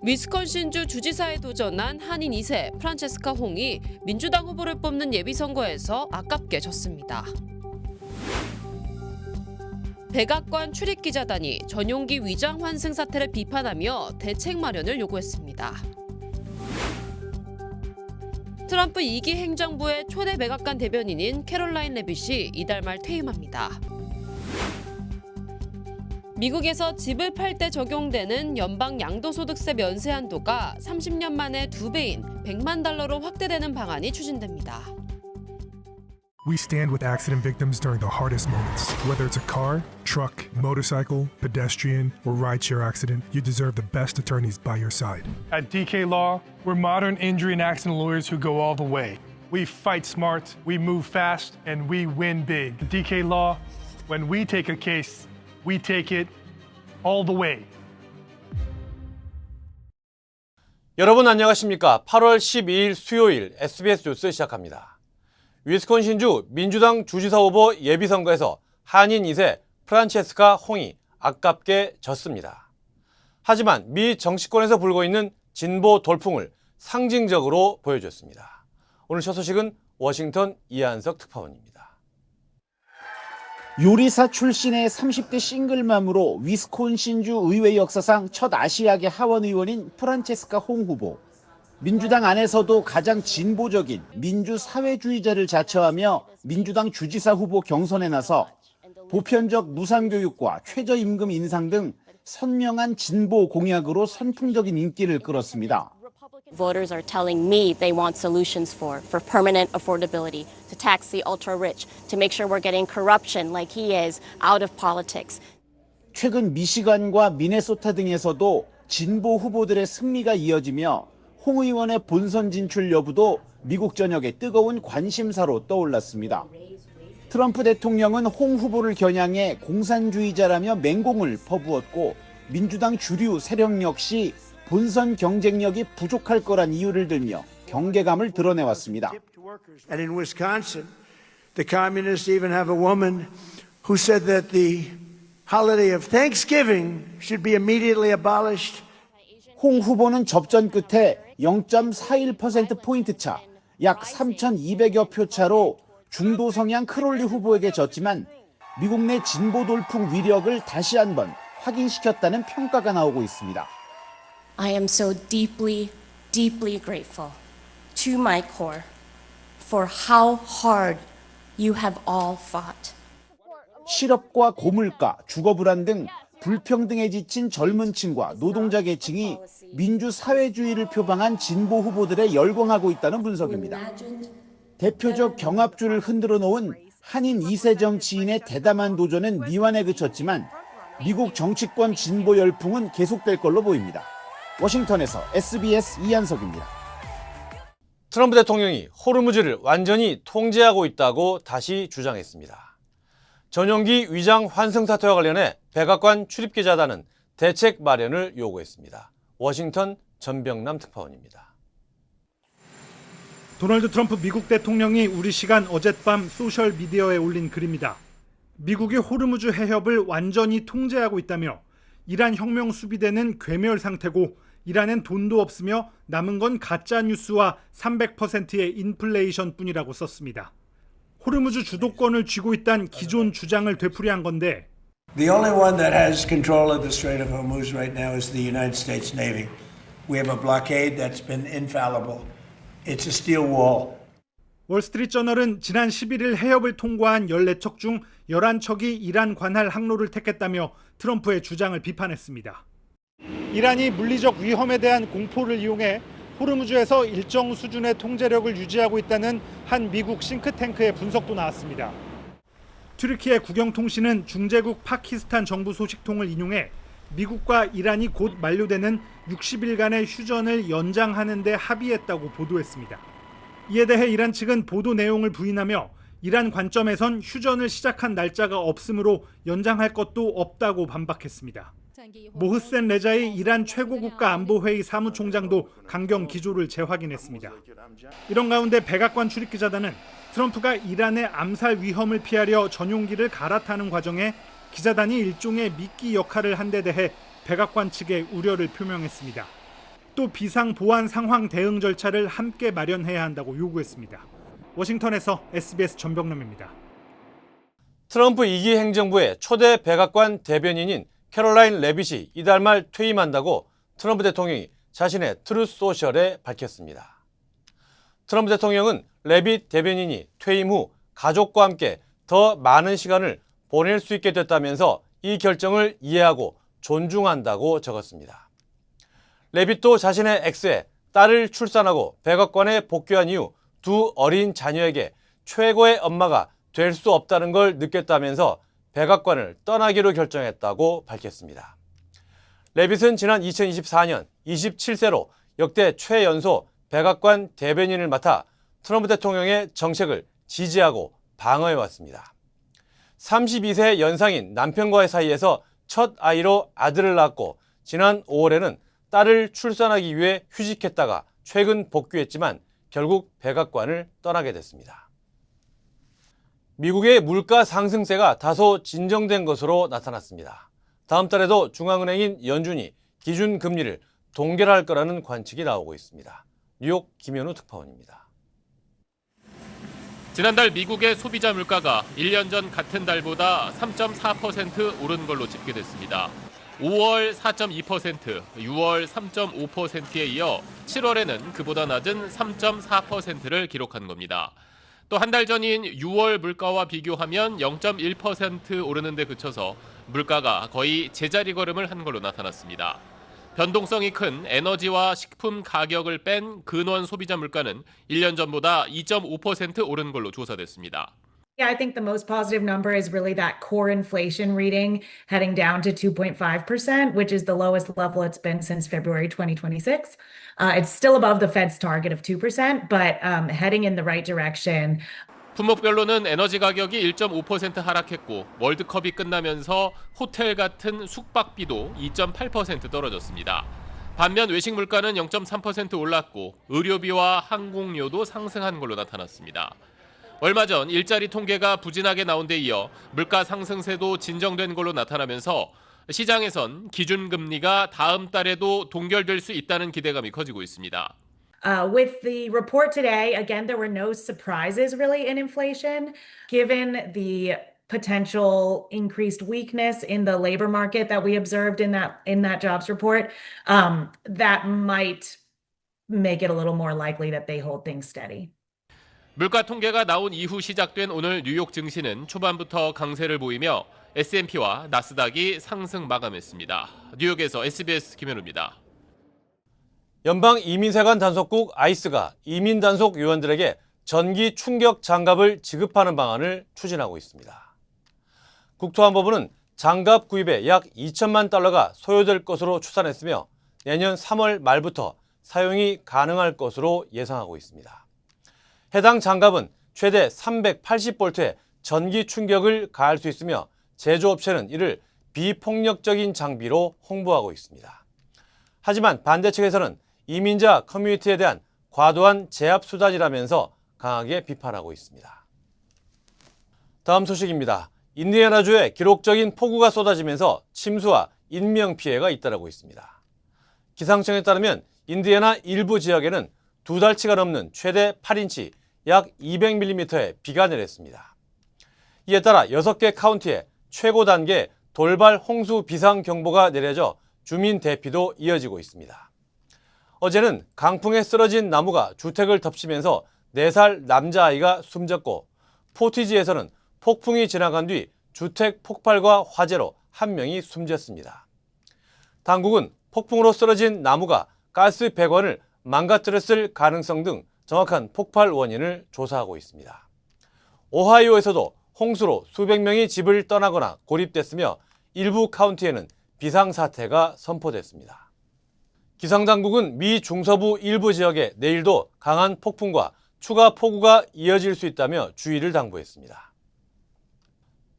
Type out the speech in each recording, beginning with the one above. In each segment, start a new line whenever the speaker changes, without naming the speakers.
위스콘신주 주지사에 도전한 한인 2세 프란체스카 홍이 민주당 후보를 뽑는 예비선거에서 아깝게 졌습니다. 백악관 출입기자단이 전용기 위장 환승 사태를 비판하며 대책 마련을 요구했습니다. 트럼프 2기 행정부의 초대 백악관 대변인인 캐롤라인 레빗이 이달 말 퇴임합니다. 미국에서 집을 팔 때 적용되는 연방 양도소득세 면세 한도가 30년 만에 2배인 $100만 확대되는 방안이 추진됩니다.
We stand with accident victims during the hardest moments. Whether it's a car, truck, motorcycle, pedestrian, or rideshare accident, you deserve the best attorneys by your side.
At DK Law, we're modern injury and accident lawyers who go all the way. We fight smart, we move fast, and we win big. At DK Law, when we take a case, we take it all the way.
여러분 안녕하십니까? 8월 12일 수요일 SBS 뉴스 시작합니다. 위스콘신주 민주당 주지사 후보 예비선거에서 한인 2세 프란체스카 홍이 아깝게 졌습니다. 하지만 미 정치권에서 불고 있는 진보 돌풍을 상징적으로 보여줬습니다. 오늘 첫 소식은 워싱턴 이한석 특파원입니다.
요리사 출신의 30대 싱글맘으로 위스콘신주 의회 역사상 첫 아시아계 하원 의원인 프란체스카 홍 후보. 민주당 안에서도 가장 진보적인 민주사회주의자를 자처하며 민주당 주지사 후보 경선에 나서 보편적 무상교육과 최저임금 인상 등 선명한 진보 공약으로 선풍적인 인기를 끌었습니다.
Voters are telling me they want solutions for permanent affordability, to tax the ultra-rich, to make sure we're getting corruption like he is out of politics.
최근 미시간과 미네소타 등에서도 진보 후보들의 승리가 이어지며 홍 의원의 본선 진출 여부도 미국 전역의 뜨거운 관심사로 떠올랐습니다. 트럼프 대통령은 홍 후보를 겨냥해 공산주의자라며 맹공을 퍼부었고 민주당 주류 세력 역시 본선 경쟁력이 부족할 거란 이유를 들며 경계감을 드러내왔습니다.
And in Wisconsin, the communists even have a woman who said that the holiday of Thanksgiving should be immediately abolished.
홍 후보는 접전 끝에 0.41%포인트 차, 약 3,200여 표 차로 중도 성향 크롤리 후보에게 졌지만 미국 내 진보 돌풍 위력을 다시 한번 확인시켰다는 평가가 나오고 있습니다.
I am so deeply, deeply grateful to my core for how hard you have all fought.
실업과 고물가, 주거불안 등 불평등에 지친 젊은 층과 노동자 계층이 민주사회주의를 표방한 진보 후보들에 열광하고 있다는 분석입니다. 대표적 경합주를 흔들어 놓은 한인 2세 정치인의 대담한 도전은 미완에 그쳤지만 미국 정치권 진보 열풍은 계속될 걸로 보입니다. 워싱턴에서 SBS 이한석입니다.
트럼프 대통령이 호르무즈를 완전히 통제하고 있다고 다시 주장했습니다. 전용기 위장 환승 사태와 관련해 백악관 출입기자단은 대책 마련을 요구했습니다. 워싱턴 전병남 특파원입니다.
도널드 트럼프 미국 대통령이 우리 시간 어젯밤 소셜미디어에 올린 글입니다. 미국이 호르무즈 해협을 완전히 통제하고 있다며 이란 혁명 수비대는 괴멸 상태고 이란엔 돈도 없으며 남은 건 가짜 뉴스와 300%의 인플레이션뿐이라고 썼습니다. 호르무즈 주도권을 쥐고 있다는 기존 주장을 되풀이한 건데
The only one that has control of the Strait of Hormuz right now is the United States Navy. We have a blockade that's been infallible. It's a steel wall.
월스트리트저널은 지난 11일 해협을 통과한 14척 중 11척이 이란 관할 항로를 택했다며 트럼프의 주장을 비판했습니다. 이란이 물리적 위험에 대한 공포를 이용해 호르무즈에서 일정 수준의 통제력을 유지하고 있다는 한 미국 싱크탱크의 분석도 나왔습니다. 튀르키예 국영통신은 중재국 파키스탄 정부 소식통을 인용해 미국과 이란이 곧 만료되는 60일간의 휴전을 연장하는 데 합의했다고 보도했습니다. 이에 대해 이란 측은 보도 내용을 부인하며 이란 관점에선 휴전을 시작한 날짜가 없으므로 연장할 것도 없다고 반박했습니다. 모흐센 레자이 이란 최고국가안보회의 사무총장도 강경 기조를 재확인했습니다. 이런 가운데 백악관 출입기자단은 트럼프가 이란의 암살 위험을 피하려 전용기를 갈아타는 과정에 기자단이 일종의 미끼 역할을 한 데 대해 백악관 측에 우려를 표명했습니다. 극도 비상 보안 상황 대응 절차를 함께 마련해야 한다고 요구했습니다. 워싱턴에서 SBS 전병남입니다.
트럼프 2기 행정부의 초대 백악관 대변인인 캐롤라인 레빗이 이달 말 퇴임한다고 트럼프 대통령이 자신의 트루스 소셜에 밝혔습니다. 트럼프 대통령은 레빗 대변인이 퇴임 후 가족과 함께 더 많은 시간을 보낼 수 있게 됐다면서 이 결정을 이해하고 존중한다고 적었습니다. 레빗도 자신의 X에 딸을 출산하고 백악관에 복귀한 이후 두 어린 자녀에게 최고의 엄마가 될 수 없다는 걸 느꼈다면서 백악관을 떠나기로 결정했다고 밝혔습니다. 레빗은 지난 2024년 27세로 역대 최연소 백악관 대변인을 맡아 트럼프 대통령의 정책을 지지하고 방어해왔습니다. 32세 연상인 남편과의 사이에서 첫 아이로 아들을 낳았고 지난 5월에는 딸을 출산하기 위해 휴직했다가 최근 복귀했지만 결국 백악관을 떠나게 됐습니다. 미국의 물가 상승세가 다소 진정된 것으로 나타났습니다. 다음 달에도 중앙은행인 연준이 기준금리를 동결할 거라는 관측이 나오고 있습니다. 뉴욕 김현우 특파원입니다.
지난달 미국의 소비자 물가가 1년 전 같은 달보다 3.4% 오른 걸로 집계됐습니다. 5월 4.2%, 6월 3.5%에 이어 7월에는 그보다 낮은 3.4%를 기록한 겁니다. 또 한 달 전인 6월 물가와 비교하면 0.1% 오르는 데 그쳐서 물가가 거의 제자리 걸음을 한 걸로 나타났습니다. 변동성이 큰 에너지와 식품 가격을 뺀 근원 소비자 물가는 1년 전보다 2.5% 오른 걸로 조사됐습니다.
Yeah, I think the most positive number is really that core inflation reading heading down to 2.5%, which is the lowest level it's been since February 2026. It's still above the Fed's target of 2%, but heading in the right direction.
품목별로는 에너지 가격이 1.5% 하락했고 월드컵이 끝나면서 호텔 같은 숙박비도 2.8% 떨어졌습니다. 반면 외식 물가는 0.3% 올랐고 의료비와 항공료도 상승한 걸로 나타났습니다. 얼마 전 일자리 통계가 부진하게 나온 데 이어 물가 상승세도 진정된 걸로 나타나면서 시장에선 기준금리가 다음 달에도 동결될 수 있다는 기대감이 커지고 있습니다.
With the report today, again, there were no surprises really in inflation, given the potential increased weakness in the labor market that we observed in that jobs report. That might make it a little more likely that they hold things steady.
물가 통계가 나온 이후 시작된 오늘 뉴욕 증시는 초반부터 강세를 보이며 S&P와 나스닥이 상승 마감했습니다. 뉴욕에서 SBS 김현우입니다.
연방 이민세관 단속국 아이스가 이민 단속 요원들에게 전기 충격 장갑을 지급하는 방안을 추진하고 있습니다. 국토안보부는 장갑 구입에 약 2천만 달러가 소요될 것으로 추산했으며 내년 3월 말부터 사용이 가능할 것으로 예상하고 있습니다. 해당 장갑은 최대 380볼트의 전기 충격을 가할 수 있으며 제조업체는 이를 비폭력적인 장비로 홍보하고 있습니다. 하지만 반대 측에서는 이민자 커뮤니티에 대한 과도한 제압 수단이라면서 강하게 비판하고 있습니다. 다음 소식입니다. 인디애나주에 기록적인 폭우가 쏟아지면서 침수와 인명피해가 잇따르고 있습니다. 기상청에 따르면 인디애나 일부 지역에는 2달치가 넘는 최대 8인치 약 200mm의 비가 내렸습니다. 이에 따라 6개 카운티에 최고 단계 돌발 홍수 비상경보가 내려져 주민 대피도 이어지고 있습니다. 어제는 강풍에 쓰러진 나무가 주택을 덮치면서 4살 남자아이가 숨졌고 포티지에서는 폭풍이 지나간 뒤 주택 폭발과 화재로 1명이 숨졌습니다. 당국은 폭풍으로 쓰러진 나무가 가스 배관을 망가뜨렸을 가능성 등 정확한 폭발 원인을 조사하고 있습니다. 오하이오에서도 홍수로 수백 명이 집을 떠나거나 고립됐으며 일부 카운티에는 비상사태가 선포됐습니다. 기상당국은 미 중서부 일부 지역에 내일도 강한 폭풍과 추가 폭우가 이어질 수 있다며 주의를 당부했습니다.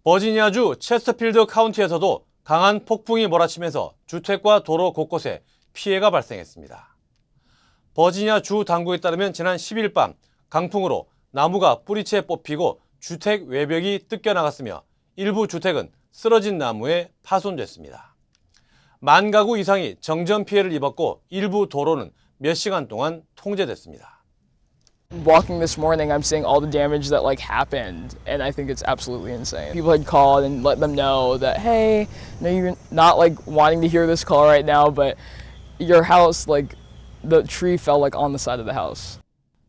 버지니아주 체스터필드 카운티에서도 강한 폭풍이 몰아치면서 주택과 도로 곳곳에 피해가 발생했습니다. 버지니아 주 당국에 따르면 지난 10일 밤 강풍으로 나무가 뿌리채 뽑히고 주택 외벽이 뜯겨나갔으며 일부 주택은 쓰러진 나무에 파손됐습니다. 만 가구 이상이 정전 피해를 입었고 일부 도로는 몇 시간 동안 통제됐습니다.
Walking this morning, I'm seeing all the damage that happened, and I think it's absolutely insane. People had called and let them know that, hey, no, you're not wanting to hear this call right now, but your house, the tree fell on the side of the house.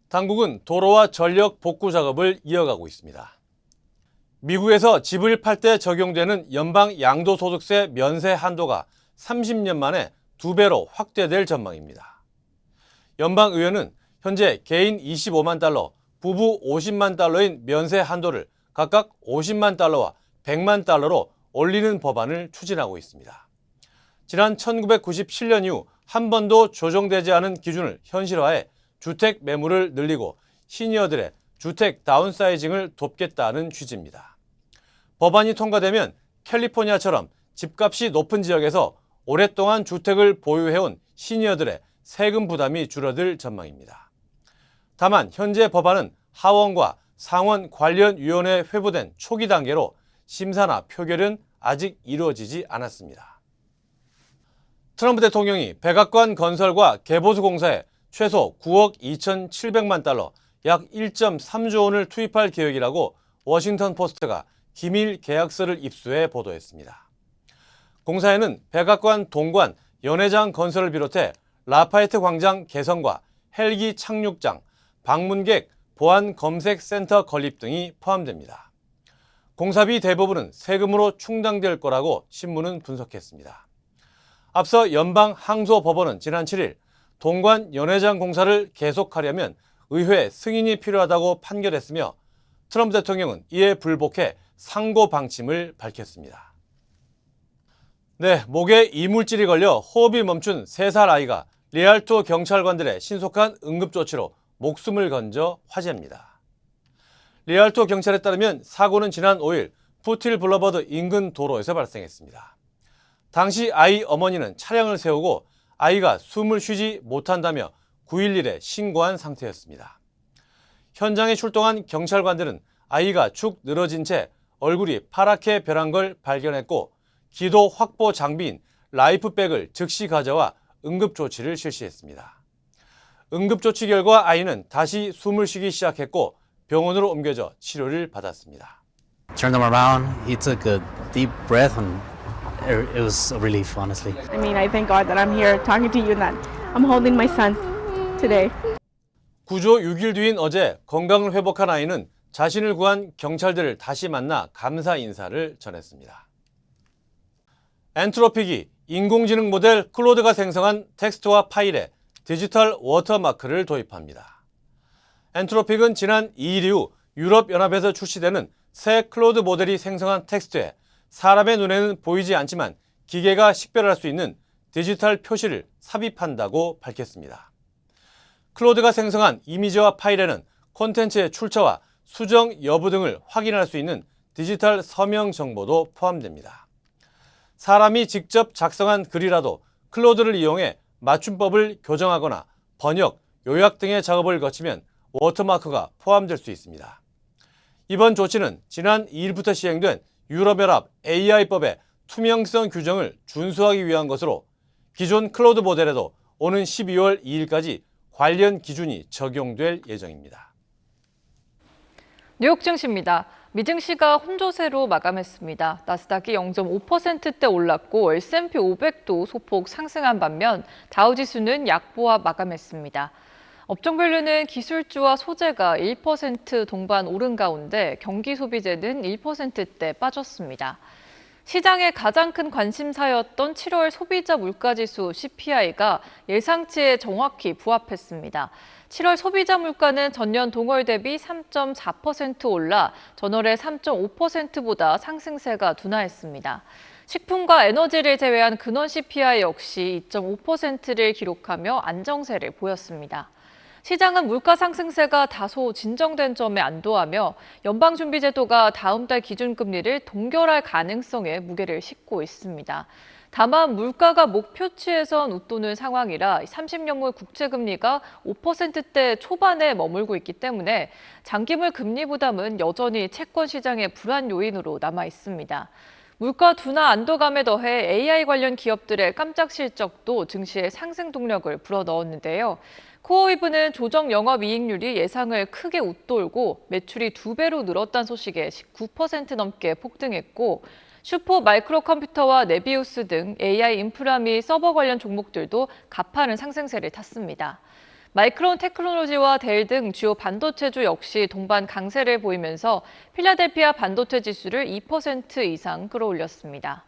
당국은 도로와 전력 복구 작업을 이어가고 있습니다. 미국에서 집을 팔 때 적용되는 연방 양도소득세 면세 한도가 30년 만에 2배로 확대될 전망입니다. 연방의회는 현재 개인 25만 달러, 부부 50만 달러인 면세 한도를 각각 50만 달러와 100만 달러로 올리는 법안을 추진하고 있습니다. 지난 1997년 이후 한 번도 조정되지 않은 기준을 현실화해 주택 매물을 늘리고 시니어들의 주택 다운사이징을 돕겠다는 취지입니다. 법안이 통과되면 캘리포니아처럼 집값이 높은 지역에서 오랫동안 주택을 보유해온 시니어들의 세금 부담이 줄어들 전망입니다. 다만 현재 법안은 하원과 상원 관련위원회에 회부된 초기 단계로 심사나 표결은 아직 이루어지지 않았습니다. 트럼프 대통령이 백악관 건설과 개보수 공사에 최소 9억 2,700만 달러, 약 1.3조 원을 투입할 계획이라고 워싱턴 포스트가 기밀 계약서를 입수해 보도했습니다. 공사에는 백악관 동관, 연회장 건설을 비롯해 라파에트 광장 개선과 헬기 착륙장, 방문객 보안 검색 센터 건립 등이 포함됩니다. 공사비 대부분은 세금으로 충당될 거라고 신문은 분석했습니다. 앞서 연방 항소법원은 지난 7일 동관 연회장 공사를 계속하려면 의회 승인이 필요하다고 판결했으며 트럼프 대통령은 이에 불복해 상고 방침을 밝혔습니다. 네, 목에 이물질이 걸려 호흡이 멈춘 3살 아이가 리알토 경찰관들의 신속한 응급조치로 목숨을 건져 화제입니다. 리알토 경찰에 따르면 사고는 지난 5일 푸틸 블러버드 인근 도로에서 발생했습니다. 당시 아이 어머니는 차량을 세우고 아이가 숨을 쉬지 못한다며 911에 신고한 상태였습니다. 현장에 출동한 경찰관들은 아이가 축 늘어진 채 얼굴이 파랗게 변한 걸 발견했고 기도 확보 장비인 라이프백을 즉시 가져와 응급조치를 실시했습니다. 응급조치 결과 아이는 다시 숨을 쉬기 시작했고 병원으로 옮겨져 치료를 받았습니다.
Turned him around. He took a deep breath and it was a relief, honestly.
I mean, I thank God that I'm here talking to you and that I'm holding my son today.
구조 6일 뒤인 어제 건강을 회복한 아이는 자신을 구한 경찰들을 다시 만나 감사 인사를 전했습니다. 엔트로픽이 인공지능 모델 클로드가 생성한 텍스트와 파일에 디지털 워터마크를 도입합니다. 엔트로픽은 지난 2일 이후 유럽연합에서 출시되는 새 클로드 모델이 생성한 텍스트에 사람의 눈에는 보이지 않지만 기계가 식별할 수 있는 디지털 표시를 삽입한다고 밝혔습니다. 클로드가 생성한 이미지와 파일에는 콘텐츠의 출처와 수정 여부 등을 확인할 수 있는 디지털 서명 정보도 포함됩니다. 사람이 직접 작성한 글이라도 클로드를 이용해 맞춤법을 교정하거나 번역, 요약 등의 작업을 거치면 워터마크가 포함될 수 있습니다. 이번 조치는 지난 2일부터 시행된 유럽연합 AI법의 투명성 규정을 준수하기 위한 것으로 기존 클로드 모델에도 오는 12월 2일까지 관련 기준이 적용될 예정입니다.
뉴욕 증시입니다. 미 증시가 혼조세로 마감했습니다. 나스닥이 0.5%대 올랐고 S&P 500도 소폭 상승한 반면 다우지수는 약보합 마감했습니다. 업종별로는 기술주와 소재가 1% 동반 오른 가운데 경기 소비재는 1%대 빠졌습니다. 시장의 가장 큰 관심사였던 7월 소비자 물가지수 CPI가 예상치에 정확히 부합했습니다. 7월 소비자 물가는 전년 동월 대비 3.4% 올라 전월의 3.5%보다 상승세가 둔화했습니다. 식품과 에너지를 제외한 근원 CPI 역시 2.5%를 기록하며 안정세를 보였습니다. 시장은 물가 상승세가 다소 진정된 점에 안도하며 연방준비제도가 다음 달 기준금리를 동결할 가능성에 무게를 싣고 있습니다. 다만 물가가 목표치에선 웃도는 상황이라 30년물 국채금리가 5%대 초반에 머물고 있기 때문에 장기물 금리 부담은 여전히 채권 시장의 불안 요인으로 남아 있습니다. 물가 둔화 안도감에 더해 AI 관련 기업들의 깜짝 실적도 증시에 상승 동력을 불어넣었는데요. 코어위브는 조정 영업이익률이 예상을 크게 웃돌고 매출이 2배로 늘었다는 소식에 19% 넘게 폭등했고 슈퍼 마이크로 컴퓨터와 네비우스 등 AI 인프라 및 서버 관련 종목들도 가파른 상승세를 탔습니다. 마이크론 테크놀로지와 델 등 주요 반도체주 역시 동반 강세를 보이면서 필라델피아 반도체 지수를 2% 이상 끌어올렸습니다.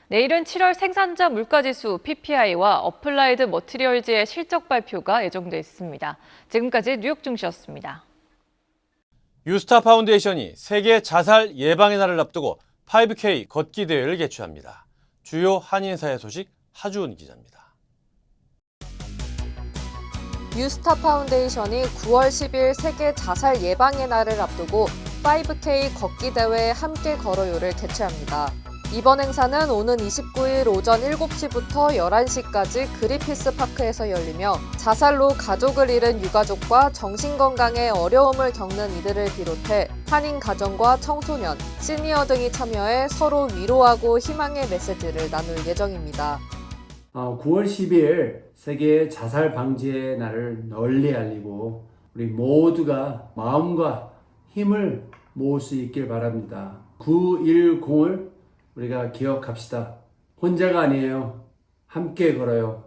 내일은 7월 생산자 물가지수 PPI와 어플라이드 머티리얼즈의 실적 발표가 예정돼 있습니다. 지금까지 뉴욕 증시였습니다.
유스타 파운데이션이 세계 자살 예방의 날을 앞두고 5K 걷기 대회를 개최합니다. 주요 한인사회 소식 하주은 기자입니다.
유스타 파운데이션이 9월 10일 세계 자살 예방의 날을 앞두고 5K 걷기 대회 함께 걸어요를 개최합니다. 이번 행사는 오는 29일 오전 7시부터 11시까지 그리피스 파크에서 열리며 자살로 가족을 잃은 유가족과 정신건강에 어려움을 겪는 이들을 비롯해 한인 가정과 청소년, 시니어 등이 참여해 서로 위로하고 희망의 메시지를 나눌 예정입니다.
9월 12일 세계 자살 방지의 날을 널리 알리고 우리 모두가 마음과 힘을 모을 수 있길 바랍니다. 910을 우리가 기억합시다. 혼자가 아니에요. 함께 걸어요.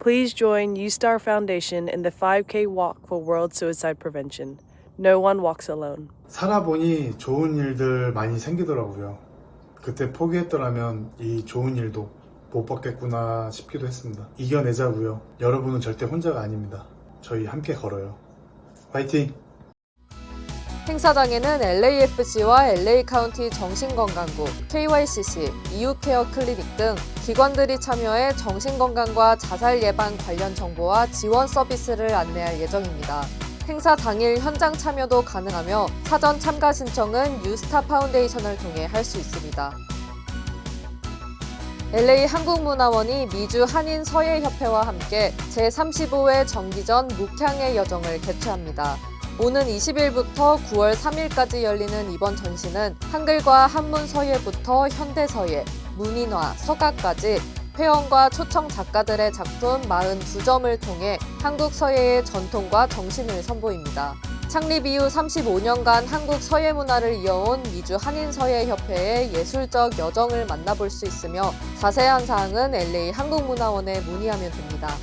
Please join U-Star Foundation in the 5K walk for World Suicide Prevention. No one walks alone.
살아보니 좋은 일들 많이 생기더라고요. 그때 포기했더라면 이 좋은 일도 못 받겠구나 싶기도 했습니다. 이겨내자고요. 여러분은 절대 혼자가 아닙니다. 저희 함께 걸어요. 화이팅!
행사장에는 LAFC와 LA카운티 정신건강국, KYCC, 이웃케어 클리닉 등 기관들이 참여해 정신건강과 자살 예방 관련 정보와 지원 서비스를 안내할 예정입니다. 행사 당일 현장 참여도 가능하며 사전 참가 신청은 유스타 파운데이션을 통해 할 수 있습니다. LA 한국문화원이 미주 한인 서예협회와 함께 제35회 정기전 묵향의 여정을 개최합니다. 오는 20일부터 9월 3일까지 열리는 이번 전시는 한글과 한문 서예부터 현대 서예, 문인화, 서가까지 회원과 초청 작가들의 작품 42점을 통해 한국 서예의 전통과 정신을 선보입니다. 창립 이후 35년간 한국 서예 문화를 이어온 미주 한인서예협회의 예술적 여정을 만나볼 수 있으며 자세한 사항은 LA 한국문화원에 문의하면 됩니다.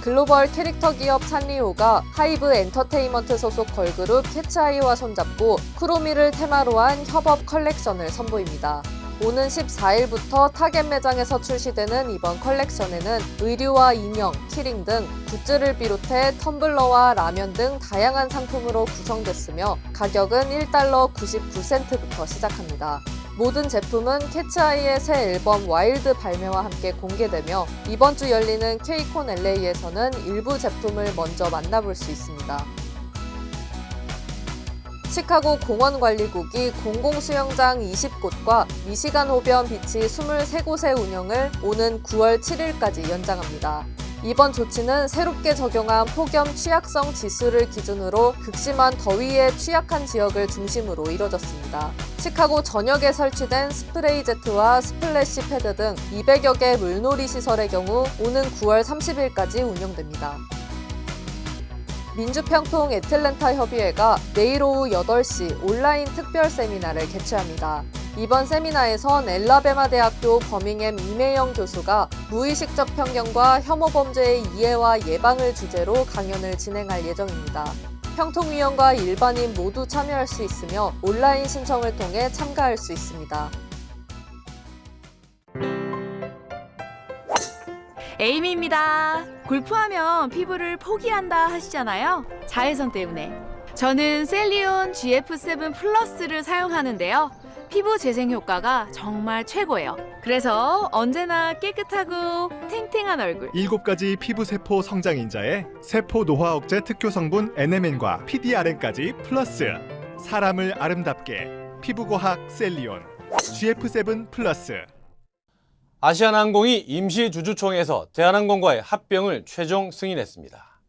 글로벌 캐릭터 기업 산리오가 하이브 엔터테인먼트 소속 걸그룹 캐츠아이와 손잡고 쿠로미를 테마로 한 협업 컬렉션을 선보입니다. 오는 14일부터 타겟 매장에서 출시되는 이번 컬렉션에는 의류와 인형, 키링 등 굿즈를 비롯해 텀블러와 라면 등 다양한 상품으로 구성됐으며 가격은 $1 99센트부터 시작합니다. 모든 제품은 캐츠아이의 새 앨범 와일드 발매와 함께 공개되며 이번 주 열리는 K콘 LA에서는 일부 제품을 먼저 만나볼 수 있습니다. 시카고 공원관리국이 공공수영장 20곳과 미시간 호변 비치 23곳의 운영을 오는 9월 7일까지 연장합니다. 이번 조치는 새롭게 적용한 폭염 취약성 지수를 기준으로 극심한 더위에 취약한 지역을 중심으로 이뤄졌습니다. 시카고 전역에 설치된 스프레이 제트와 스플래시 패드 등 200여 개 물놀이 시설의 경우 오는 9월 30일까지 운영됩니다. 민주평통 애틀랜타 협의회가 내일 오후 8시 온라인 특별 세미나를 개최합니다. 이번 세미나에선 엘라베마 대학교 버밍햄 이매영 교수가 무의식적 편견과 혐오 범죄의 이해와 예방을 주제로 강연을 진행할 예정입니다. 평통위원과 일반인 모두 참여할 수 있으며 온라인 신청을 통해 참가할 수 있습니다.
에이미입니다. 골프하면 피부를 포기한다 하시잖아요. 자외선 때문에. 저는 셀리온 GF7 플러스를 사용하는데요. 피부 재생 효과가 정말 최고예요. 그래서 언제나 깨끗하고 탱탱한 얼굴.
7가지 피부세포 성장인자에 세포 노화 억제 특효 성분 NMN과 PDRN까지 플러스. 사람을 아름답게 피부과학 셀리온 GF7 플러스.
아시아나항공이 임시주주총회에서 대한항공과의 합병을 최종 승인했습니다.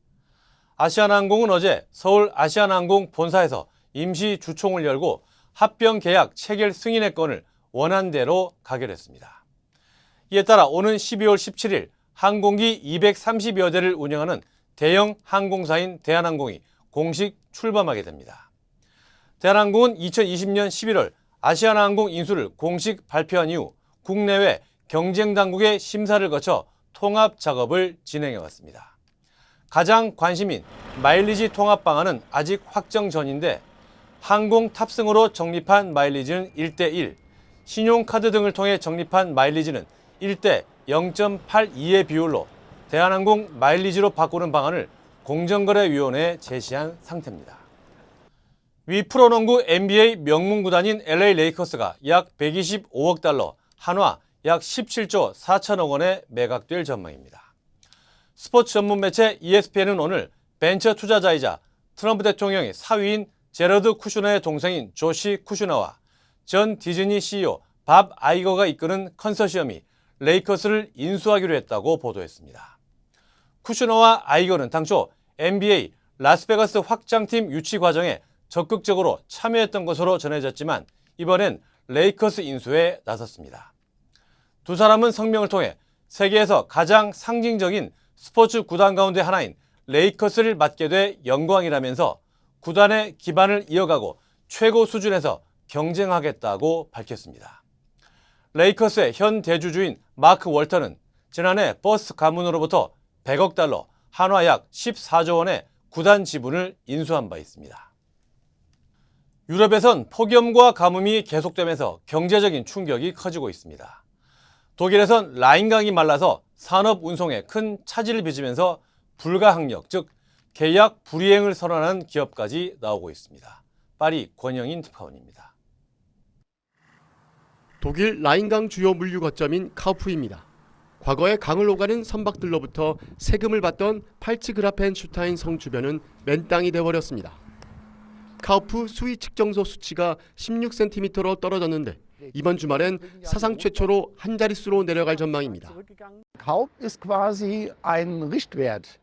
아시아나항공은 어제 서울 아시아나항공 본사에서 임시주총을 열고 합병 계약 체결 승인의 건을 원안대로 가결했습니다. 이에 따라 오는 12월 17일 항공기 230여 대를 운영하는 대형 항공사인 대한항공이 공식 출범하게 됩니다. 대한항공은 2020년 11월 아시아나항공 인수를 공식 발표한 이후 국내외 경쟁당국의 심사를 거쳐 통합 작업을 진행해 왔습니다. 가장 관심인 마일리지 통합 방안은 아직 확정 전인데 항공 탑승으로 적립한 마일리지는 1:1, 신용카드 등을 통해 적립한 마일리지는 1대 0.82의 비율로 대한항공 마일리지로 바꾸는 방안을 공정거래위원회에 제시한 상태입니다. 위 프로농구 NBA 명문구단인 LA 레이커스가 약 125억 달러, 한화 약 17조 4천억 원에 매각될 전망입니다. 스포츠 전문 매체 ESPN은 오늘 벤처 투자자이자 트럼프 대통령의 사위인 제러드 쿠슈너의 동생인 조시 쿠슈너와 전 디즈니 CEO 밥 아이거가 이끄는 컨소시엄이 레이커스를 인수하기로 했다고 보도했습니다. 쿠슈너와 아이거는 당초 NBA 라스베가스 확장팀 유치 과정에 적극적으로 참여했던 것으로 전해졌지만 이번엔 레이커스 인수에 나섰습니다. 두 사람은 성명을 통해 세계에서 가장 상징적인 스포츠 구단 가운데 하나인 레이커스를 맡게 돼 영광이라면서 구단의 기반을 이어가고 최고 수준에서 경쟁하겠다고 밝혔습니다. 레이커스의 현 대주주인 마크 월터는 지난해 버스 가문으로부터 100억 달러, 한화 약 14조 원의 구단 지분을 인수한 바 있습니다. 유럽에선 폭염과 가뭄이 계속되면서 경제적인 충격이 커지고 있습니다. 독일에선 라인강이 말라서 산업 운송에 큰 차질을 빚으면서 불가항력, 즉 계약 불이행을 선언하는 기업까지 나오고 있습니다. 파리 권영인 특파원입니다.
독일 라인강 주요 물류 거점인 카우프입니다. 과거에 강을 오가는 선박들로부터 세금을 받던 팔츠그라펜슈타인 성 주변은 맨땅이 되어버렸습니다. 카우프 수위 측정소 수치가 16cm로 떨어졌는데 이번 주말엔 사상 최초로 한 자릿수로 내려갈 전망입니다.
Kaup ist quasi ein Richtwert.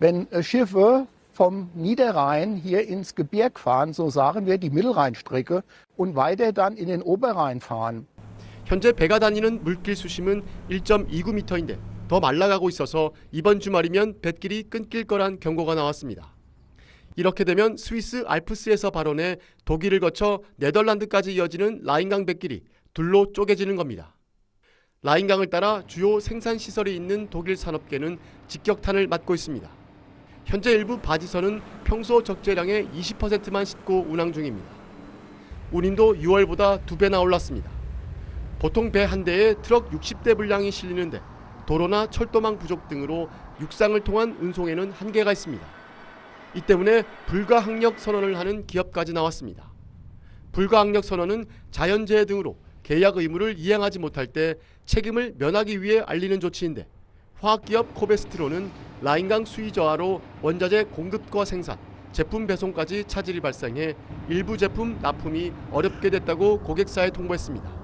Wenn Schiffe vom Niederrhein hier ins Gebirg fahren, so sagen wir die Mittelrheinstrecke, und weiter dann in den Oberrhein fahren.
현재 배가 다니는 물길 수심은 1.29m인데 더 말라가고 있어서 이번 주말이면 뱃길이 끊길 거란 경고가 나왔습니다. 이렇게 되면 스위스 알프스에서 발원해 독일을 거쳐 네덜란드까지 이어지는 라인강 뱃길이 둘로 쪼개지는 겁니다. 라인강을 따라 주요 생산시설이 있는 독일 산업계는 직격탄을 맞고 있습니다. 현재 일부 바지선은 평소 적재량의 20%만 싣고 운항 중입니다. 운임도 6월보다 2배나 올랐습니다. 보통 배 한 대에 트럭 60대 분량이 실리는데 도로나 철도망 부족 등으로 육상을 통한 운송에는 한계가 있습니다. 이 때문에 불가항력 선언을 하는 기업까지 나왔습니다. 불가항력 선언은 자연재해 등으로 계약 의무를 이행하지 못할 때 책임을 면하기 위해 알리는 조치인데 화학기업 코베스트로는 라인강 수위 저하로 원자재 공급과 생산, 제품 배송까지 차질이 발생해 일부 제품 납품이 어렵게 됐다고 고객사에 통보했습니다.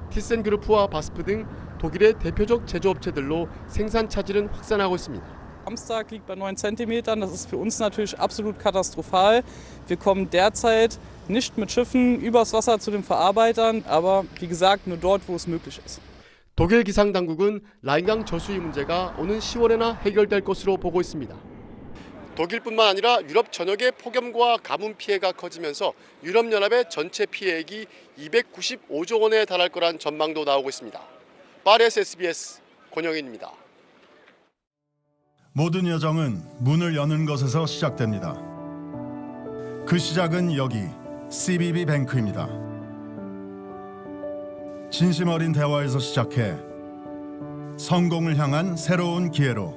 티센그루프와 바스프 등 독일의 대표적 제조업체들로 생산 차질은 확산하고 있습니다.
Samstag liegt bei 9 cm. Das ist für uns natürlich absolut katastrophal. Wir kommen derzeit nicht mit Schiffen übers Wasser zu den Verarbeitern, aber wie gesagt nur dort, wo es möglich ist.
독일 기상당국은 라인강 저수위 문제가 오는 10월에나 해결될 것으로 보고 있습니다. 독일뿐만 아니라 유럽 전역의 폭염과 가뭄 피해가 커지면서 유럽연합의 전체 피해액이 295조 원에 달할 거란 전망도 나오고 있습니다. 파리에서 SBS 권영인입니다.
모든 여정은 문을 여는 것에서 시작됩니다. 그 시작은 여기 CBB 뱅크입니다. 진심 어린 대화에서 시작해 성공을 향한 새로운 기회로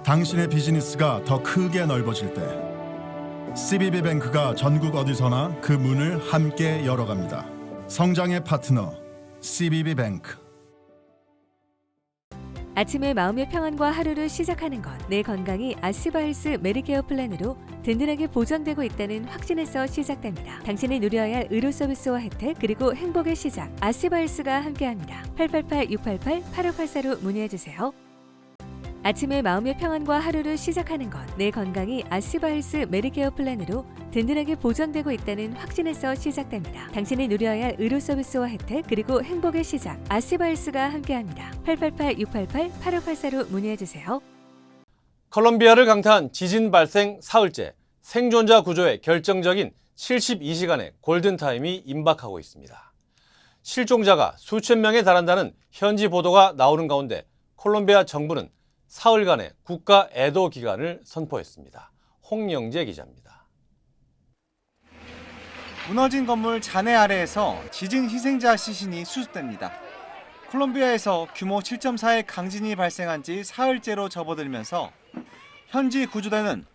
당신의 비즈니스가 더 크게 넓어질 때 CBB 뱅크가 전국 어디서나 그 문을 함께 열어갑니다. 성장의 파트너 CBB 뱅크.
아침에 마음의 평안과 하루를 시작하는 것, 내 건강이 아스바헬스 메디케어 플랜으로 든든하게 보장되고 있다는 확신에서 시작됩니다. 당신이 누려야 할 의료 서비스와 혜택, 그리고 행복의 시작, 아스바헬스가 함께합니다. 888-688-8584로 문의해주세요. 아침에 마음의 평안과 하루를 시작하는 것. 내 건강이 아스바헬스 메디케어 플랜으로 든든하게 보장되고 있다는 확신에서 시작됩니다. 당신이 누려야 할 의료 서비스와 혜택 그리고 행복의 시작. 아스바헬스가 함께합니다. 888-688-8584로 문의해주세요.
콜롬비아를 강타한 지진 발생 사흘째, 생존자 구조에 결정적인 72시간의 골든타임이 임박하고 있습니다. 실종자가 수천 명에 달한다는 현지 보도가 나오는 가운데 콜롬비아 정부는 사흘간의 국가 애도 기간을 선포했습니다. 홍영재 기자입니다.
무너진 건물 잔해 아래에서 지진 희생자 시신이 수습됩니다. 콜롬비아에서 규모 7.4의 강진이 발생한 지 사흘째로 접어들면서 현지 구조대는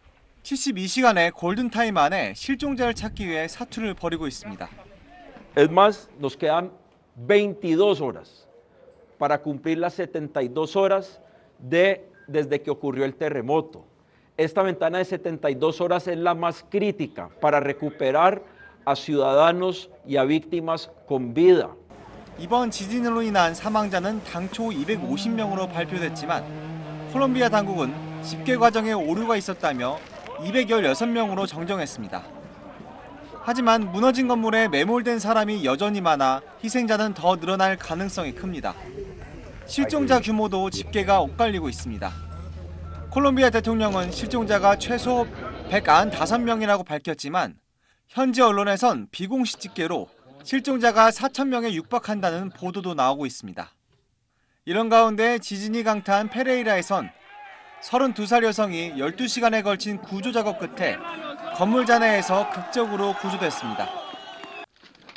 72시간의 골든타임 안에 실종자를 찾기 위해 사투를 벌이고 있습니다.
Es más, nos quedan 22 horas para cumplir las 72 horas desde que ocurrió el terremoto. Esta ventana de 72 horas es la más crítica para recuperar a ciudadanos y a víctimas con vida.
이번 지진으로 인한 사망자는 당초 250명으로 발표됐지만 콜롬비아 당국은 집계 과정에 오류가 있었다며 216명으로 정정했습니다. 하지만 무너진 건물에 매몰된 사람이 여전히 많아 희생자는 더 늘어날 가능성이 큽니다. 실종자 규모도 집계가 엇갈리고 있습니다. 콜롬비아 대통령은 실종자가 최소 195명이라고 밝혔지만 현지 언론에선 비공식 집계로 실종자가 4,000명에 육박한다는 보도도 나오고 있습니다. 이런 가운데 지진이 강타한 페레이라에선 32살 여성이 12시간에 걸친 구조 작업 끝에 건물 잔해에서 극적으로 구조됐습니다.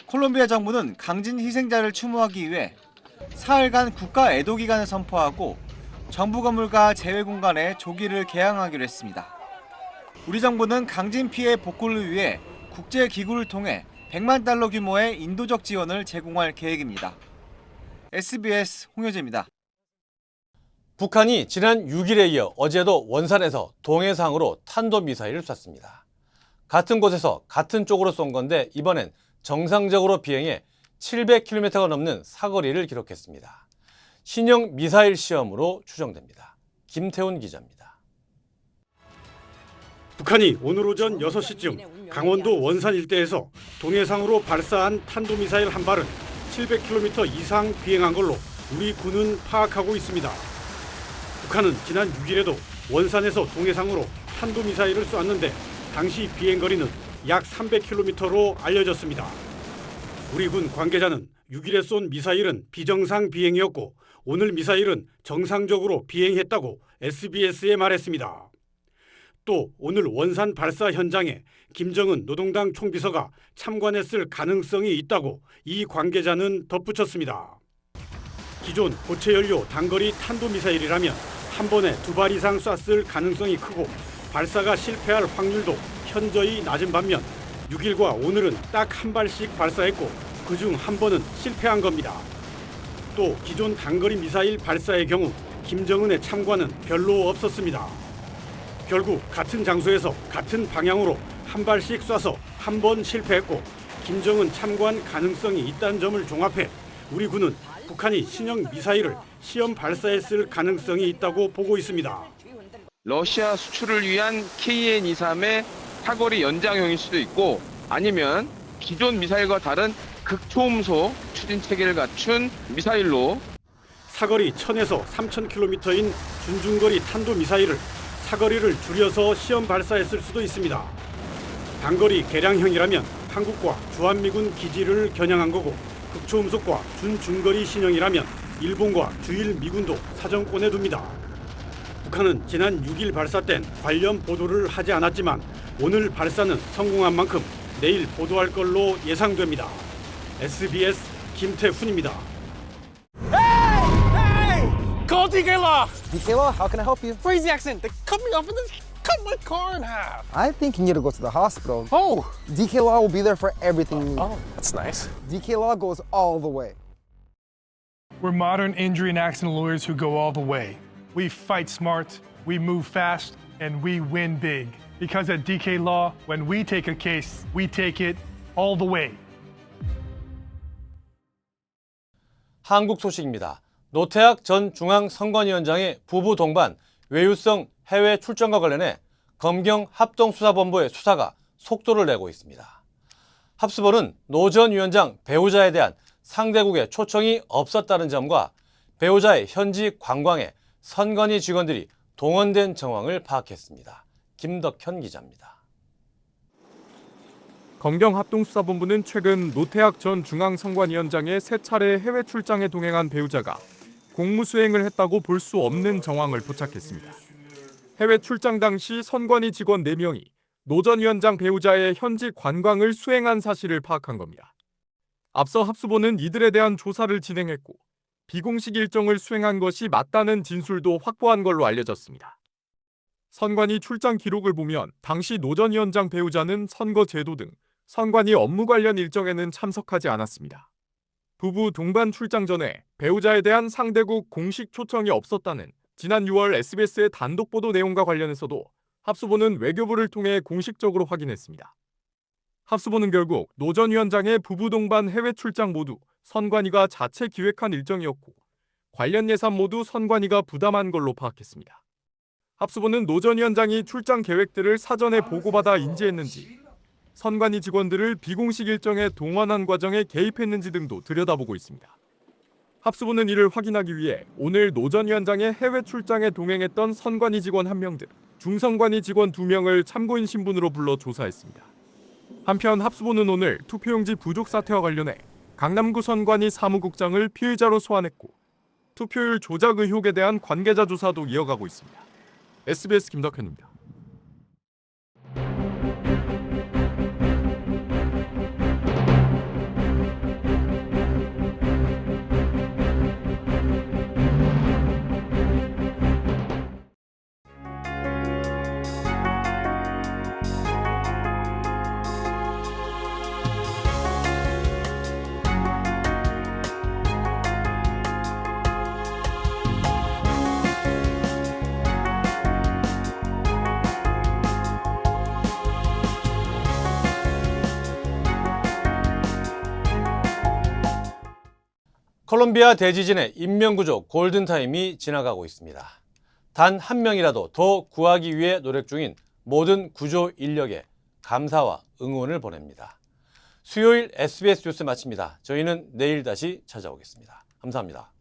콜롬비아 정부는 강진 희생자를 추모하기 위해 사흘간 국가 애도 기간을 선포하고 정부 건물과 재외 공간에 조기를 개항하기로 했습니다. 우리 정부는 강진 피해 복구를 위해 국제 기구를 통해 100만 달러 규모의 인도적 지원을 제공할 계획입니다. SBS 홍효재입니다.
북한이 지난 6일에 이어 어제도 원산에서 동해상으로 탄도미사일을 쐈습니다. 같은 곳에서 같은 쪽으로 쏜 건데 이번엔 정상적으로 비행해 700km가 넘는 사거리를 기록했습니다. 신형 미사일 시험으로 추정됩니다. 김태훈 기자입니다.
북한이 오늘 오전 6시쯤 강원도 원산 일대에서 동해상으로 발사한 탄도미사일 한 발은 700km 이상 비행한 걸로 우리 군은 파악하고 있습니다. 북한은 지난 6일에도 원산에서 동해상으로 탄도미사일을 쏘았는데 당시 비행거리는 약 300km로 알려졌습니다. 우리 군 관계자는 6일에 쏜 미사일은 비정상 비행이었고 오늘 미사일은 정상적으로 비행했다고 SBS에 말했습니다. 또 오늘 원산 발사 현장에 김정은 노동당 총비서가 참관했을 가능성이 있다고 이 관계자는 덧붙였습니다. 기존 고체 연료 단거리 탄도미사일이라면 한 번에 2발 이상 쐈을 가능성이 크고 발사가 실패할 확률도 현저히 낮은 반면 6일과 오늘은 딱 한 발씩 발사했고 그중 한 번은 실패한 겁니다. 또 기존 단거리 미사일 발사의 경우 김정은의 참관은 별로 없었습니다. 결국 같은 장소에서 같은 방향으로 한 발씩 쏴서 한 번 실패했고 김정은 참관 가능성이 있다는 점을 종합해 우리 군은 북한이 신형 미사일을 시험 발사했을 가능성이 있다고 보고 있습니다.
러시아 수출을 위한 KN-23의 사거리 연장형일 수도 있고 아니면 기존 미사일과 다른 극초음속 추진 체계를 갖춘 미사일로
사거리 1000에서 3000km인 준중거리 탄도미사일을 사거리를 줄여서 시험 발사했을 수도 있습니다. 단거리 개량형이라면 한국과 주한미군 기지를 겨냥한 거고 극초음속과 준중거리 신형이라면 일본과 주일 미군도 사정권에 둡니다. 북한은 지난 6일 발사 땐 관련 보도를 하지 않았지만 오늘 발사는 성공한 만큼 내일 보도할 걸로 예상됩니다. SBS 김태훈입니다.
Call DK Law! DK Law, how can I help you? Crazy accident. They cut me off and then cut my car in half.
I think you need to go to the hospital.
Oh!
DK Law will be there for everything you need.
Oh, that's nice.
DK Law goes all the way.
We're modern injury and accident lawyers who go all the way. We fight smart, we move fast, and we win big. Because at DK Law, when we take a case, we take it all the way.
한국 소식입니다. 노태학 전 중앙선관위원장의 부부 동반 외유성 해외 출장과 관련해 검경 합동수사본부의 수사가 속도를 내고 있습니다. 합수본은 노 전 위원장 배우자에 대한 상대국의 초청이 없었다는 점과 배우자의 현지 관광에 선관위 직원들이 동원된 정황을 파악했습니다. 김덕현 기자입니다.
검경합동수사본부는 최근 노태학 전 중앙선관위원장의 세 차례 해외 출장에 동행한 배우자가 공무수행을 했다고 볼 수 없는 정황을 포착했습니다. 해외 출장 당시 선관위 직원 4명이 노 전 위원장 배우자의 현지 관광을 수행한 사실을 파악한 겁니다. 앞서 합수본은 이들에 대한 조사를 진행했고 비공식 일정을 수행한 것이 맞다는 진술도 확보한 걸로 알려졌습니다. 선관위 출장 기록을 보면 당시 노 전 위원장 배우자는 선거 제도 등 선관위 업무 관련 일정에는 참석하지 않았습니다. 부부 동반 출장 전에 배우자에 대한 상대국 공식 초청이 없었다는 지난 6월 SBS의 단독 보도 내용과 관련해서도 합수본은 외교부를 통해 공식적으로 확인했습니다. 합수본은 결국 노 전 위원장의 부부 동반 해외 출장 모두 선관위가 자체 기획한 일정이었고 관련 예산 모두 선관위가 부담한 걸로 파악했습니다. 합수본은 노 전 위원장이 출장 계획들을 사전에 보고받아 인지했는지 선관위 직원들을 비공식 일정에 동원한 과정에 개입했는지 등도 들여다보고 있습니다. 합수본은 이를 확인하기 위해 오늘 노 전 위원장의 해외 출장에 동행했던 선관위 직원 1명 등 중선관위 직원 2명을 참고인 신분으로 불러 조사했습니다. 한편 합수본은 오늘 투표용지 부족 사태와 관련해 강남구 선관위 사무국장을 피의자로 소환했고 투표율 조작 의혹에 대한 관계자 조사도 이어가고 있습니다. SBS 김덕현입니다.
콜롬비아 대지진의 인명구조 골든타임이 지나가고 있습니다. 단 한 명이라도 더 구하기 위해 노력 중인 모든 구조 인력에 감사와 응원을 보냅니다. 수요일 SBS 뉴스 마칩니다. 저희는 내일 다시 찾아오겠습니다. 감사합니다.